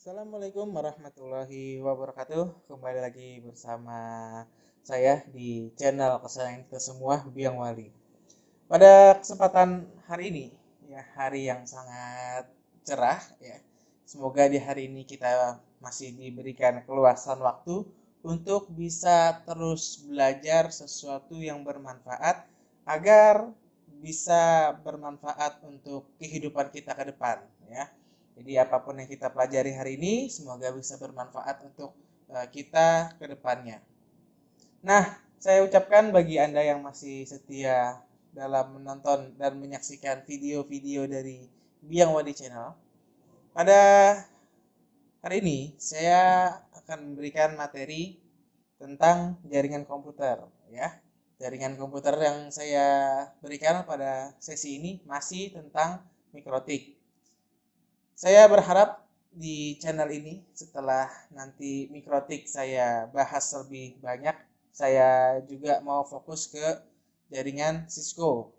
Assalamualaikum warahmatullahi wabarakatuh. Kembali lagi bersama saya di channel kesayangan kita semua, Biang Wali. Pada kesempatan hari ini, ya hari yang sangat cerah, ya. Semoga di hari ini kita masih diberikan keluasan waktu untuk bisa terus belajar sesuatu yang bermanfaat agar bisa bermanfaat untuk kehidupan kita ke depan, ya. Jadi apapun yang kita pelajari hari ini semoga bisa bermanfaat untuk kita ke depannya. Nah, saya ucapkan bagi Anda yang masih setia dalam menonton dan menyaksikan video-video dari Biang Wadi Channel. Pada hari ini saya akan memberikan materi tentang jaringan komputer, ya. Jaringan komputer yang saya berikan pada sesi ini masih tentang mikrotik. Saya berharap di channel ini setelah nanti mikrotik saya bahas lebih banyak, saya juga mau fokus ke jaringan Cisco.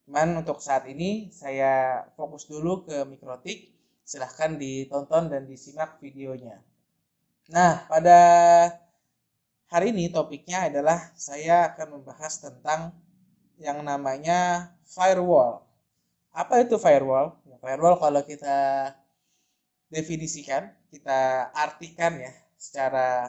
Cuman untuk saat ini saya fokus dulu ke mikrotik. Silahkan ditonton dan disimak videonya. Nah, pada hari ini topiknya adalah saya akan membahas tentang yang namanya firewall. Apa itu firewall? Firewall kalau kita definisikan, kita artikan ya secara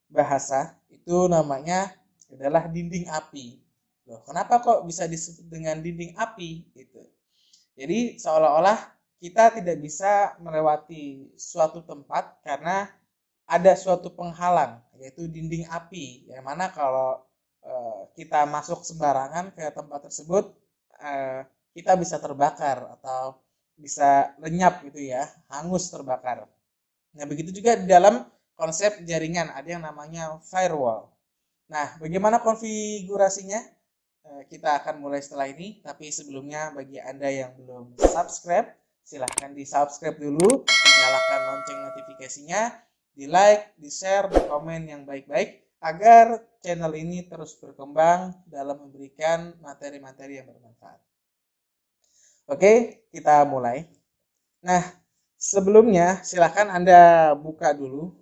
bahasa, itu namanya adalah dinding api. Loh, kenapa kok bisa disebut dengan dinding api? Gitu. Jadi seolah-olah kita tidak bisa melewati suatu tempat karena ada suatu penghalang, yaitu dinding api. Yang mana kalau kita masuk sembarangan ke tempat tersebut, kita bisa terbakar atau bisa lenyap gitu ya, hangus terbakar. Nah, begitu juga di dalam konsep jaringan ada yang namanya firewall. Nah, bagaimana konfigurasinya? Kita akan mulai setelah ini, tapi sebelumnya bagi Anda yang belum subscribe, silahkan di-subscribe dulu, nyalakan lonceng notifikasinya, di-like, di-share, di-komen yang baik-baik, agar channel ini terus berkembang dalam memberikan materi-materi yang bermanfaat. Oke, kita mulai. Nah, sebelumnya silahkan Anda buka dulu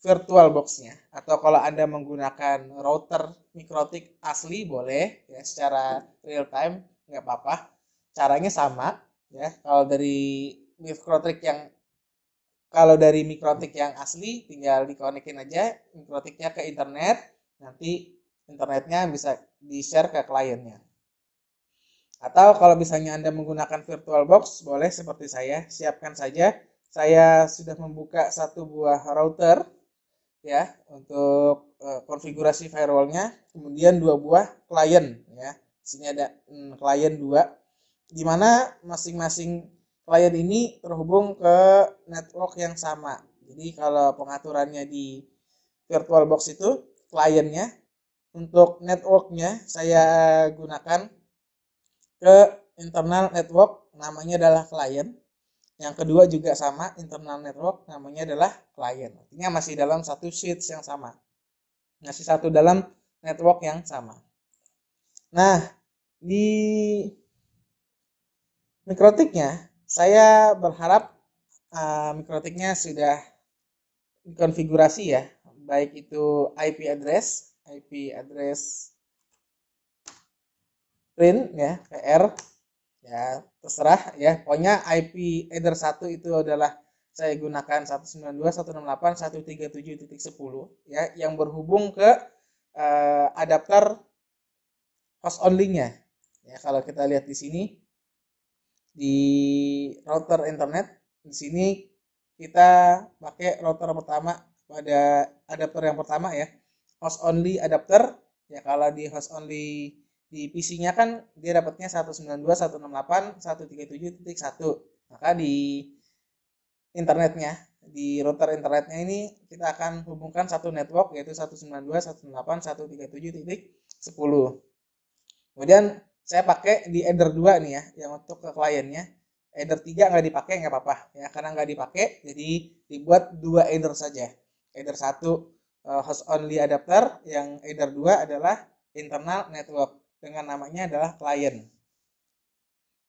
virtual box-nya. Atau kalau Anda menggunakan router mikrotik asli boleh ya, secara real time nggak apa-apa. Caranya sama ya. Kalau dari mikrotik yang asli tinggal dikonekin aja mikrotiknya ke internet, nanti internetnya bisa di-share ke kliennya. Atau kalau misalnya Anda menggunakan VirtualBox, boleh seperti saya, siapkan saja. Saya sudah membuka satu buah router ya untuk konfigurasi firewallnya, kemudian dua buah klien ya. Di sini ada klien dua, di mana masing-masing klien ini terhubung ke network yang sama. Jadi kalau pengaturannya di VirtualBox itu kliennya, untuk networknya saya gunakan ke internal network, namanya adalah klien. Yang kedua juga sama, internal network, namanya adalah klien. Artinya masih dalam satu switch yang sama, masih satu dalam network yang sama. Nah, di mikrotiknya saya berharap mikrotiknya sudah dikonfigurasi ya, baik itu IP address print ya, PR ya, terserah ya. Pokoknya IP header 1 itu adalah saya gunakan 192.168.137.10 ya, yang berhubung ke adapter host only-nya. Ya, kalau kita lihat di sini di router internet, di sini kita pakai router pertama pada adapter yang pertama ya, host only adapter. Ya, kalau di host only di PC-nya kan dia dapatnya 192.168.137.1. Maka di internetnya, di router internetnya ini kita akan hubungkan satu network, yaitu 192.168.137.10. Kemudian saya pakai di header 2 nih ya, yang untuk ke kliennya. Header 3 nggak dipakai nggak apa-apa ya, karena nggak dipakai jadi dibuat dua header saja. Header 1 host only adapter, yang header 2 adalah internal network dengan namanya adalah klien.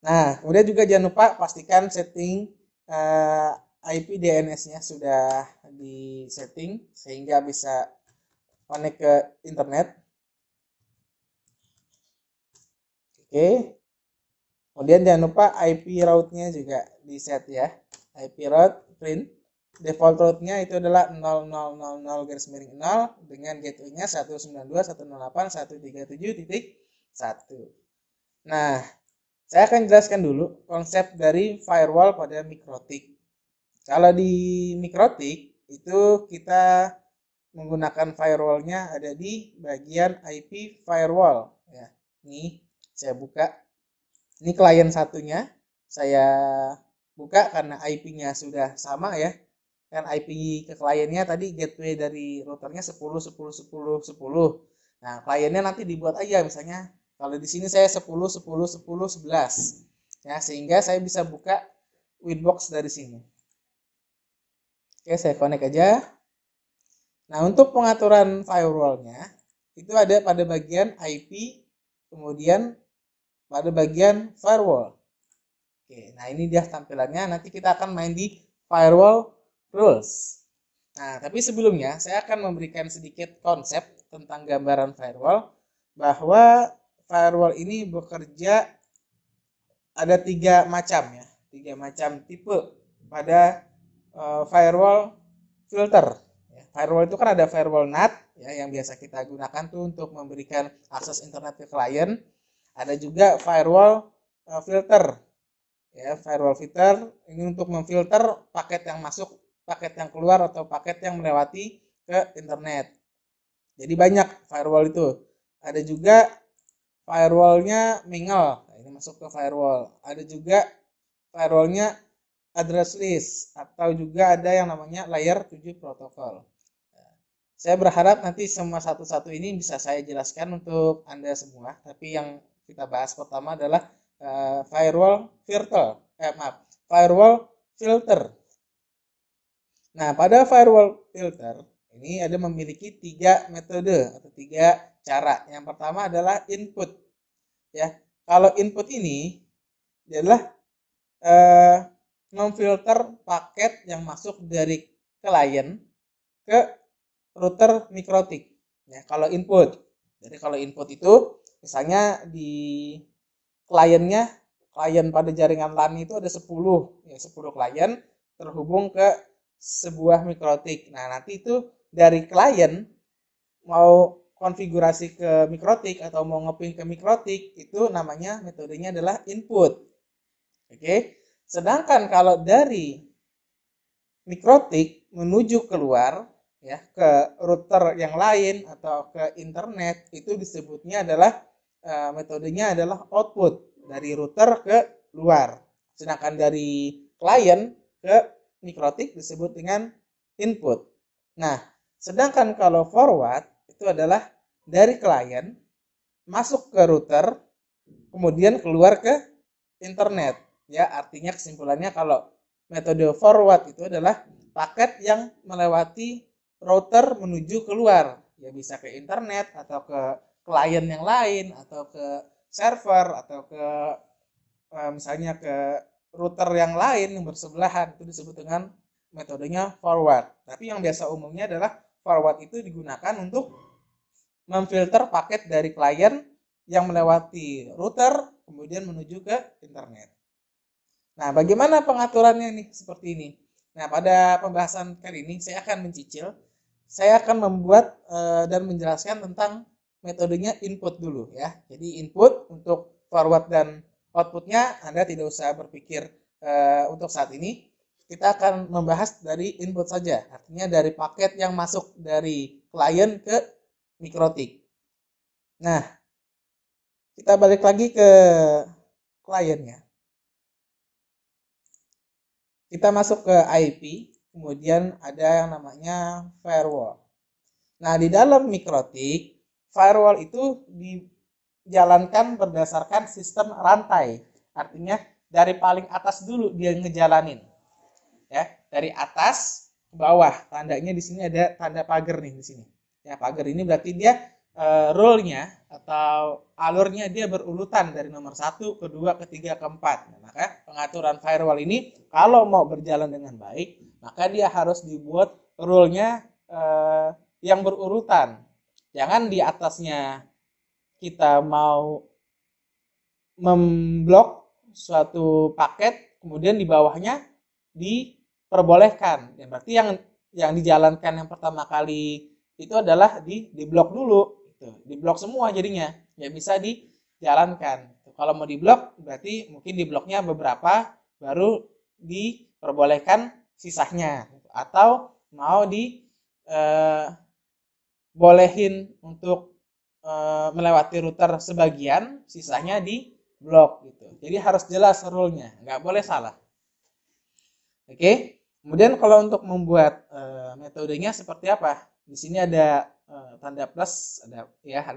Nah, kemudian juga jangan lupa pastikan setting IP DNS-nya sudah di setting sehingga bisa connect ke internet. Oke. Kemudian jangan lupa IP route-nya juga di set ya. IP route print. Default route-nya itu adalah 0000 garis miring 0 dengan gateway-nya 192.168.137.1. Nah, saya akan jelaskan dulu konsep dari firewall pada MikroTik. Kalau di MikroTik itu kita menggunakan firewall-nya ada di bagian IP firewall ya. Nih, saya buka. Ini klien satunya, saya buka karena IP-nya sudah sama ya. Kan IP ke kliennya tadi gateway dari routernya 10.10.10.10. Nah, kliennya nanti dibuat aja misalnya kalau di sini saya 10.10.10.11. Ya, sehingga saya bisa buka Winbox dari sini. Oke, saya connect aja. Nah, untuk pengaturan firewall-nya itu ada pada bagian IP, kemudian pada bagian firewall. Oke, nah ini dia tampilannya. Nanti kita akan main di firewall rules. Nah, tapi sebelumnya saya akan memberikan sedikit konsep tentang gambaran firewall, bahwa firewall ini bekerja ada 3 macam ya, 3 macam tipe pada firewall filter. Firewall itu kan ada firewall NAT ya, yang biasa kita gunakan tuh untuk memberikan akses internet ke klien. Ada juga firewall filter. Ya, firewall filter ini untuk memfilter paket yang masuk, paket yang keluar atau paket yang melewati ke internet. Jadi banyak firewall itu. Ada juga firewallnya mingle. Nah, ini masuk ke firewall. Ada juga firewallnya address list atau juga ada yang namanya layer 7 protokol. Saya berharap nanti semua satu-satu ini bisa saya jelaskan untuk Anda semua. Tapi yang kita bahas pertama adalah firewall filter. Firewall filter. Nah, pada firewall filter ini ada memiliki 3 metode atau 3 cara. Yang pertama adalah input. Ya, kalau input ini adalah memfilter paket yang masuk dari klien ke router MikroTik. Ya, kalau input. Jadi kalau input itu misalnya di kliennya, klien pada jaringan LAN itu ada 10, ya 10 klien terhubung ke sebuah MikroTik. Nah, nanti itu dari klien mau konfigurasi ke MikroTik atau mau ngepin ke MikroTik, itu namanya metodenya adalah input. Oke. Sedangkan kalau dari MikroTik menuju keluar ya ke router yang lain atau ke internet, itu disebutnya adalah metodenya adalah output dari router ke luar. Sedangkan dari klien ke MikroTik disebut dengan input. Nah, sedangkan kalau forward itu adalah dari klien masuk ke router kemudian keluar ke internet. Ya, artinya kesimpulannya kalau metode forward itu adalah paket yang melewati router menuju keluar. Ya bisa ke internet atau ke klien yang lain atau ke server atau ke misalnya ke router yang lain yang bersebelahan, itu disebut dengan metodenya forward. Tapi yang biasa umumnya adalah forward itu digunakan untuk memfilter paket dari klien yang melewati router kemudian menuju ke internet. Nah, bagaimana pengaturannya nih seperti ini? Nah, pada pembahasan kali ini saya akan mencicil, saya akan membuat dan menjelaskan tentang metodenya input dulu ya. Jadi input untuk forward dan outputnya Anda tidak usah berpikir untuk saat ini. Kita akan membahas dari input saja, artinya dari paket yang masuk dari klien ke MikroTik. Nah, kita balik lagi ke kliennya. Kita masuk ke IP, kemudian ada yang namanya firewall. Nah, di dalam MikroTik, firewall itu dijalankan berdasarkan sistem rantai. Artinya dari paling atas dulu dia ngejalanin. Ya, dari atas ke bawah. Tandanya di sini ada tanda pagar nih di sini. Ya, pagar ini berarti dia rule-nya atau alurnya dia berurutan dari nomor 1, kedua, ketiga, keempat. Nah, maka pengaturan firewall ini kalau mau berjalan dengan baik maka dia harus dibuat rule-nya yang berurutan. Jangan di atasnya kita mau memblok suatu paket, kemudian di bawahnya diperbolehkan. Berarti yang dijalankan yang pertama kali itu adalah diblok dulu, gitu. Diblok semua jadinya, nggak bisa dijalankan. Kalau mau diblok berarti mungkin dibloknya beberapa, baru diperbolehkan sisanya, atau mau dibolehin untuk melewati router sebagian, sisanya di blok gitu. Jadi harus jelas rule-nya, nggak boleh salah. Oke. Kemudian kalau untuk membuat metodenya seperti apa? Di sini ada tanda plus, ada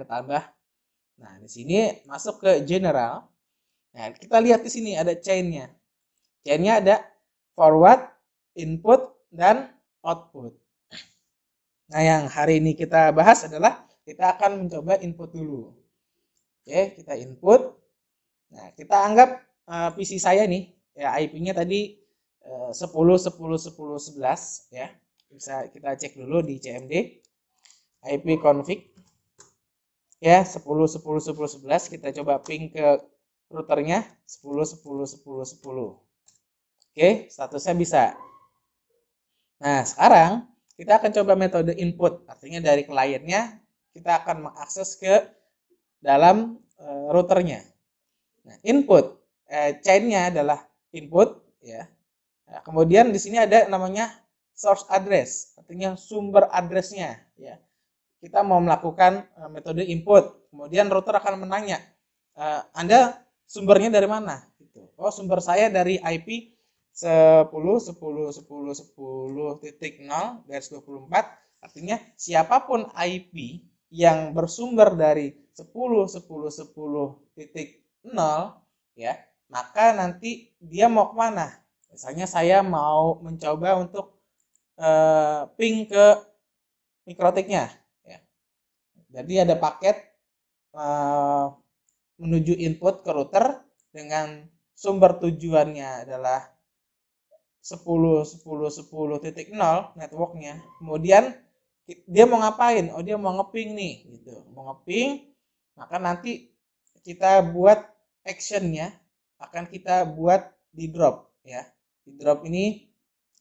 tambah. Nah, di sini masuk ke general. Nah, kita lihat di sini ada chain-nya. Chain-nya ada forward, input, dan output. Nah, yang hari ini kita bahas adalah kita akan mencoba input dulu. Oke, kita input. Nah, kita anggap PC saya nih, ya IP-nya tadi 10.10.10.11 ya. Bisa kita cek dulu di CMD. IP config ya 10.10.10.11, kita coba ping ke routernya 10.10.10.10. Oke, statusnya bisa. Nah, sekarang kita akan coba metode input, artinya dari kliennya kita akan mengakses ke dalam routernya. Nah, input chain-nya adalah input ya. Nah, kemudian di sini ada namanya source address, artinya sumber addressnya ya. Kita mau melakukan metode input, kemudian router akan menanya, Anda sumbernya dari mana? Gitu. Oh, sumber saya dari IP 10.10.10.10.0/24, artinya siapapun IP yang bersumber dari 10.10.10.0 ya, maka nanti dia mau kemana? Misalnya saya mau mencoba untuk ping ke mikrotiknya ya. Jadi ada paket menuju input ke router dengan sumber tujuannya adalah 10.10.10.0 networknya. Kemudian dia mau ngapain? Oh, dia mau ngeping nih gitu. Mau ngeping, maka nanti kita buat actionnya akan kita buat di drop ya. Di drop ini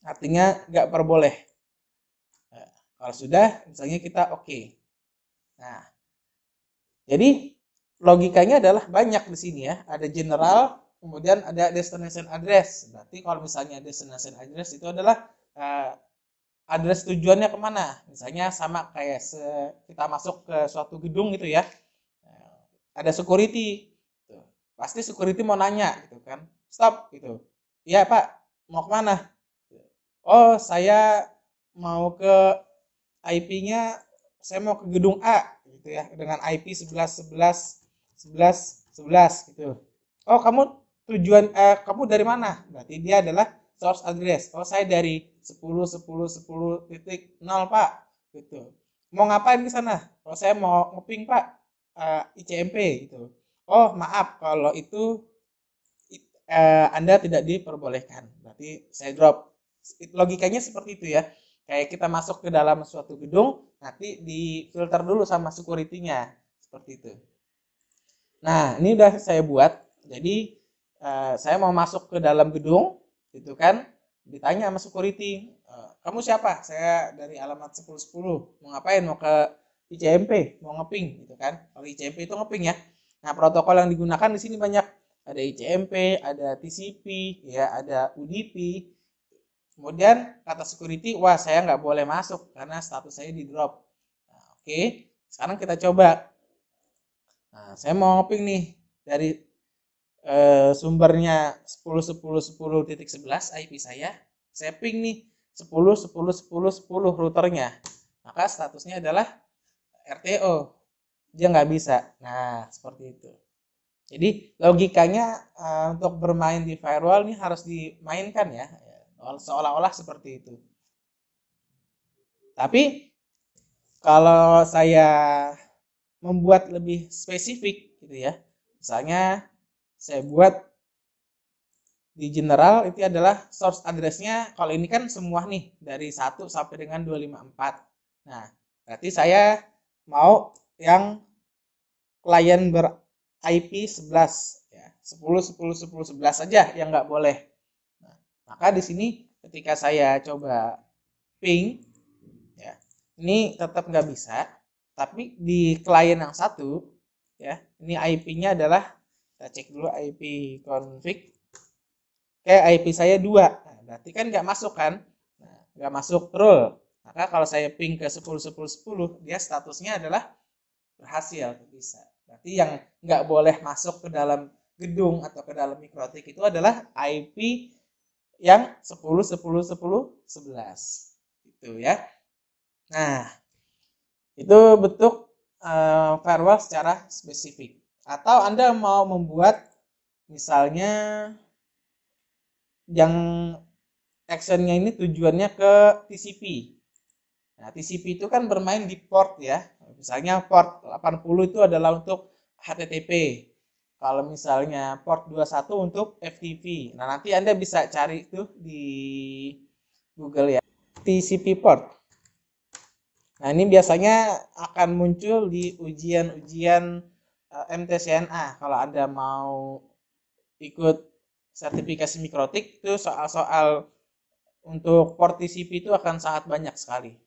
artinya nggak perboleh. Nah, kalau sudah, misalnya kita oke. Nah, jadi logikanya adalah banyak di sini ya. Ada general, kemudian ada destination address. Berarti kalau misalnya destination address itu adalah address tujuannya kemana. Misalnya sama kayak kita masuk ke suatu gedung gitu ya. Ada security. Pasti security mau nanya gitu kan. Stop gitu. Iya Pak, mau kemana? Oh, saya mau ke IP-nya, saya mau ke gedung A gitu ya, dengan IP 11.11.11.11 gitu. Oh, kamu dari mana? Berarti dia adalah source address. Oh, saya dari 10.10.10.0 Pak gitu. Mau ngapain ke sana? Oh, saya mau ngeping Pak, ICMP gitu. Oh, maaf kalau itu Anda tidak diperbolehkan. Berarti saya drop. Logikanya seperti itu ya. Kayak kita masuk ke dalam suatu gedung, nanti difilter dulu sama security-nya. Seperti itu. Nah, ini udah saya buat. Jadi, saya mau masuk ke dalam gedung, gitu kan. Ditanya sama security, kamu siapa? Saya dari alamat 1010. Mau ngapain? Mau ke ICMP, mau ngeping, gitu kan. Kalau ICMP itu ngeping ya. Nah, protokol yang digunakan di sini banyak. Ada ICMP, ada TCP, ya, ada UDP. Kemudian kata security, wah saya nggak boleh masuk karena status saya di drop. Nah, oke, sekarang kita coba. Nah, saya mau ngeping nih dari sumbernya 10.10.10.11 IP saya ping nih 10.10.10.10 routernya. Maka statusnya adalah RTO. Dia nggak bisa. Nah, seperti itu. Jadi logikanya untuk bermain di firewall ini harus dimainkan ya. Seolah-olah seperti itu. Tapi kalau saya membuat lebih spesifik gitu ya. Misalnya saya buat di general itu adalah source address-nya. Kalau ini kan semua nih dari 1 sampai dengan 254. Nah, berarti saya mau yang klien ber IP 11 ya. 10 10 10 11 saja yang nggak boleh. Nah, maka di sini ketika saya coba ping ya, ini tetap nggak bisa. Tapi di klien yang satu ya, ini IP-nya adalah, kita cek dulu IP config. Oke, IP saya 2. Nah, berarti kan nggak masuk kan? Nah, nggak masuk rule. Maka kalau saya ping ke 10 10 10, dia statusnya adalah berhasil, bisa. Berarti yang nggak boleh masuk ke dalam gedung atau ke dalam mikrotik itu adalah IP yang 10 10 10 11. Gitu ya. Nah, itu bentuk firewall secara spesifik. Atau Anda mau membuat misalnya yang actionnya ini tujuannya ke TCP. Nah, TCP itu kan bermain di port ya. Misalnya port 80 itu adalah untuk HTTP. Kalau misalnya port 21 untuk FTP. Nah, nanti Anda bisa cari itu di Google ya. TCP port. Nah, ini biasanya akan muncul di ujian-ujian MTCNA. Kalau Anda mau ikut sertifikasi mikrotik, itu soal-soal untuk port TCP itu akan sangat banyak sekali.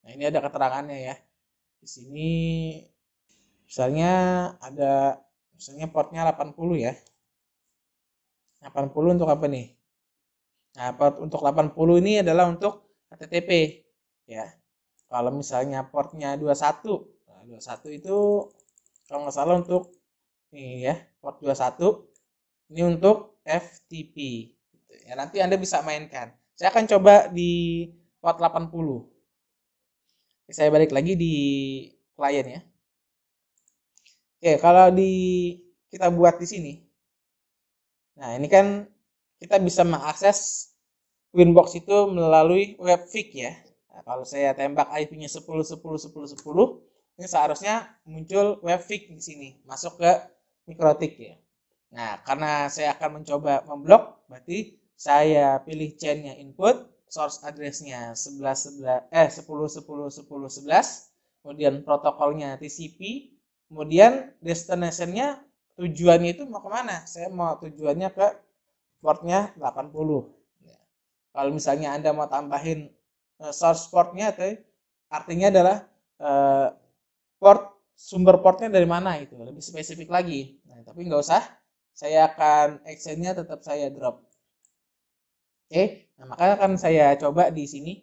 Nah, ini ada keterangannya ya. Di sini misalnya ada misalnya portnya 80 ya. 80 untuk apa nih? Nah, port untuk 80 ini adalah untuk HTTP ya. Kalau misalnya portnya 21, nah 21 itu kalau nggak salah untuk ini ya, port 21 ini untuk FTP. Ya, nanti Anda bisa mainkan. Saya akan coba di port 80. Saya balik lagi di klien ya. Oke, kalau kita buat di sini. Nah, ini kan kita bisa mengakses Winbox itu melalui webfig ya. Nah, kalau saya tembak IP-nya 10 10 10 10, ini seharusnya muncul webfig di sini, masuk ke mikrotik ya. Nah, karena saya akan mencoba memblok, berarti saya pilih chain-nya input, source address-nya 10 10 10 11, kemudian protokolnya TCP, kemudian destination-nya tujuannya itu mau kemana? Saya mau tujuannya ke portnya 80. Kalau misalnya Anda mau tambahin source portnya, artinya adalah sumber portnya dari mana itu, lebih spesifik lagi. Nah, tapi nggak usah, saya akan actionnya tetap saya drop. Oke, nah maka akan saya coba di sini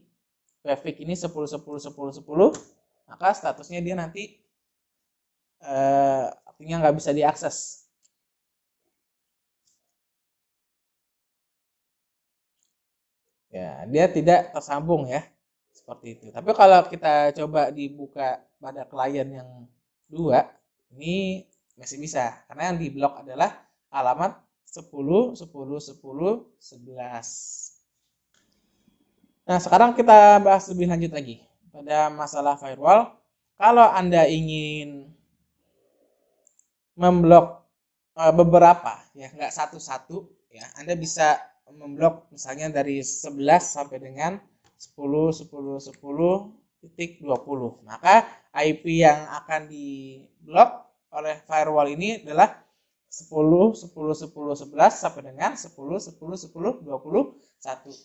webfig ini 10 10 10 10, maka statusnya dia nanti artinya nggak bisa diakses. Ya, dia tidak tersambung ya, seperti itu. Tapi kalau kita coba dibuka pada klien yang 2, ini masih bisa, karena yang diblok adalah alamat 10 10 10 11. Nah, sekarang kita bahas lebih lanjut lagi pada masalah firewall. Kalau Anda ingin memblok beberapa ya, nggak satu-satu ya, Anda bisa memblok misalnya dari 11 sampai dengan 10 10 10.20. Maka IP yang akan diblok oleh firewall ini adalah 10 10 10 11 sampai dengan 10 10 10 21.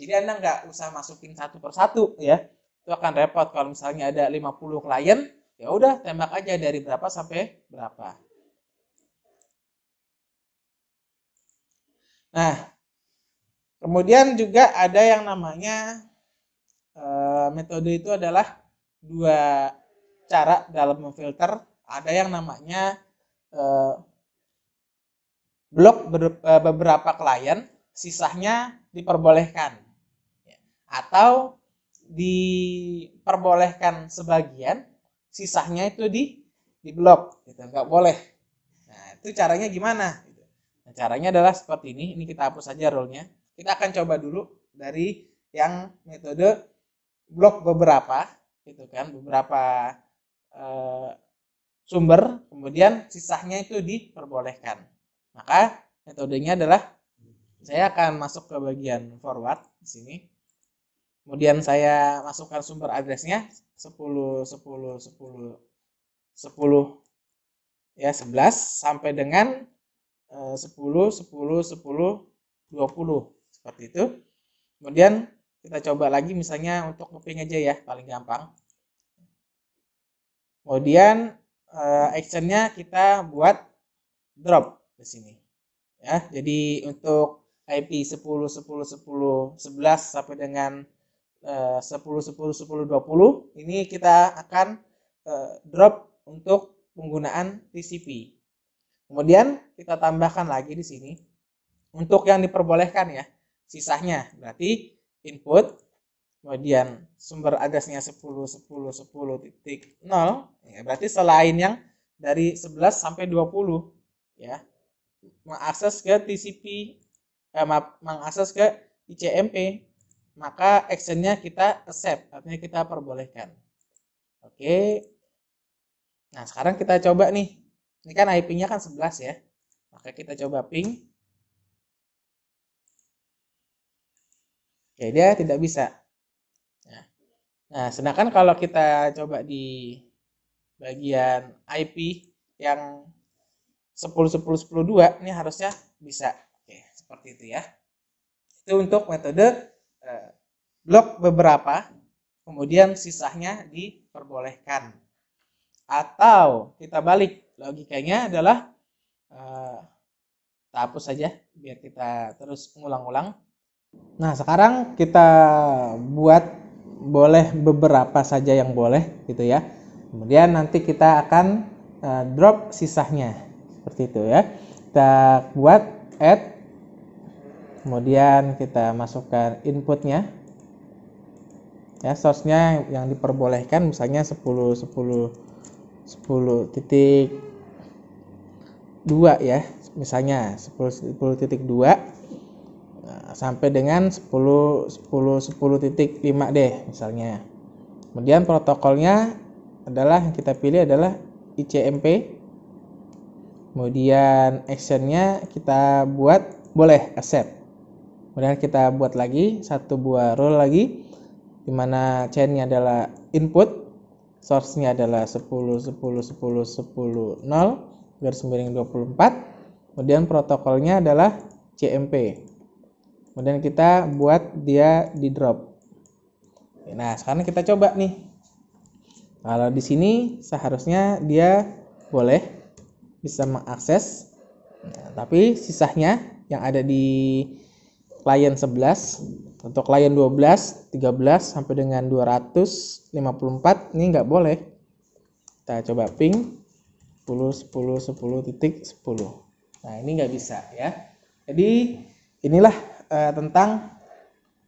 Jadi Anda nggak usah masukin satu per satu ya. Itu akan repot kalau misalnya ada 50 klien, ya udah tembak aja dari berapa sampai berapa. Nah, kemudian juga ada yang namanya metode itu adalah 2 cara dalam memfilter. Ada yang namanya blok beberapa klien, sisanya diperbolehkan. Atau diperbolehkan sebagian, sisanya itu di blok, gitu, nggak boleh. Nah, itu caranya gimana? Nah, caranya adalah seperti ini. Ini kita hapus saja rule-nya. Kita akan coba dulu dari yang metode blok beberapa, gitu kan, beberapa sumber, kemudian sisanya itu diperbolehkan. Maka metodenya adalah Saya akan masuk ke bagian forward di sini. Kemudian saya masukkan sumber addressnya 10 10 10 10 ya 11 sampai dengan 10 10 10 20 seperti itu. Kemudian kita coba lagi misalnya untuk nge-ping aja ya, paling gampang. Kemudian actionnya kita buat drop di sini. Ya, jadi untuk IP 10 10 10 11 sampai dengan 10 10 10 20 ini kita akan drop untuk penggunaan TCP. Kemudian kita tambahkan lagi di sini untuk yang diperbolehkan ya, sisanya berarti input, kemudian sumber addressnya 10 10 10.0 ya, berarti selain yang dari 11 sampai 20 ya, mengakses ke TCP mengakses ke ICMP, maka actionnya kita accept, artinya kita perbolehkan. Oke, nah sekarang kita coba nih, ini kan IP-nya kan 11 ya, maka kita coba ping. Oke, dia tidak bisa. Nah, sedangkan kalau kita coba di bagian IP yang 10 10 10 2 ini harusnya bisa. Oke, seperti itu ya. Itu untuk metode blok beberapa, kemudian sisanya diperbolehkan. Atau kita balik, logikanya adalah kita hapus saja biar kita terus ngulang-ulang. Nah, sekarang kita buat boleh beberapa saja yang boleh gitu ya. Kemudian nanti kita akan drop sisanya. Seperti itu ya. Kita buat add. Kemudian kita masukkan inputnya. Ya, source-nya yang diperbolehkan misalnya 10 10 10.2 ya. Misalnya 10.2 sampai dengan 10 10 10.5 deh misalnya. Kemudian protokolnya adalah yang kita pilih adalah ICMP. Kemudian actionnya kita buat boleh accept. Kemudian kita buat lagi satu buah rule lagi, dimana chainnya adalah input, source-nya adalah 10 10 10 10 0 garis miring 24. Kemudian protokolnya adalah CMP. Kemudian kita buat dia di drop. Nah, sekarang kita coba nih. Kalau di sini seharusnya dia boleh bisa mengakses. Nah, tapi sisanya yang ada di client 11 untuk client 12, 13 sampai dengan 254 ini nggak boleh. Kita coba ping 10 10 10.10. Nah, ini nggak bisa ya. Jadi inilah tentang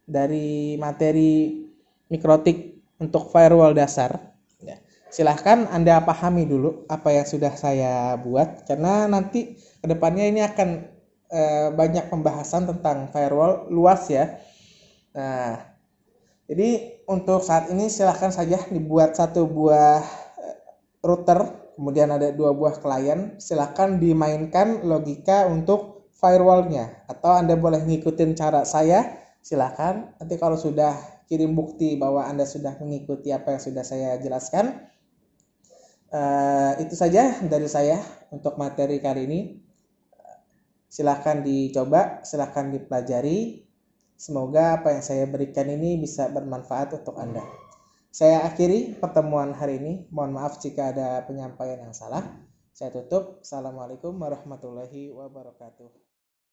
dari materi mikrotik untuk firewall dasar. Ya. Silahkan Anda pahami dulu apa yang sudah saya buat, karena nanti kedepannya ini akan banyak pembahasan tentang firewall luas ya. Nah, jadi untuk saat ini silahkan saja dibuat satu buah router, kemudian ada dua buah klien. Silahkan dimainkan logika untuk firewallnya, atau Anda boleh ngikutin cara saya, silahkan. Nanti kalau sudah kirim bukti bahwa Anda sudah mengikuti apa yang sudah saya jelaskan. Itu saja dari saya untuk materi kali ini. Silahkan dicoba, silahkan dipelajari. Semoga apa yang saya berikan ini bisa bermanfaat untuk Anda. Saya akhiri pertemuan hari ini. Mohon maaf jika ada penyampaian yang salah. Saya tutup. Assalamualaikum warahmatullahi wabarakatuh.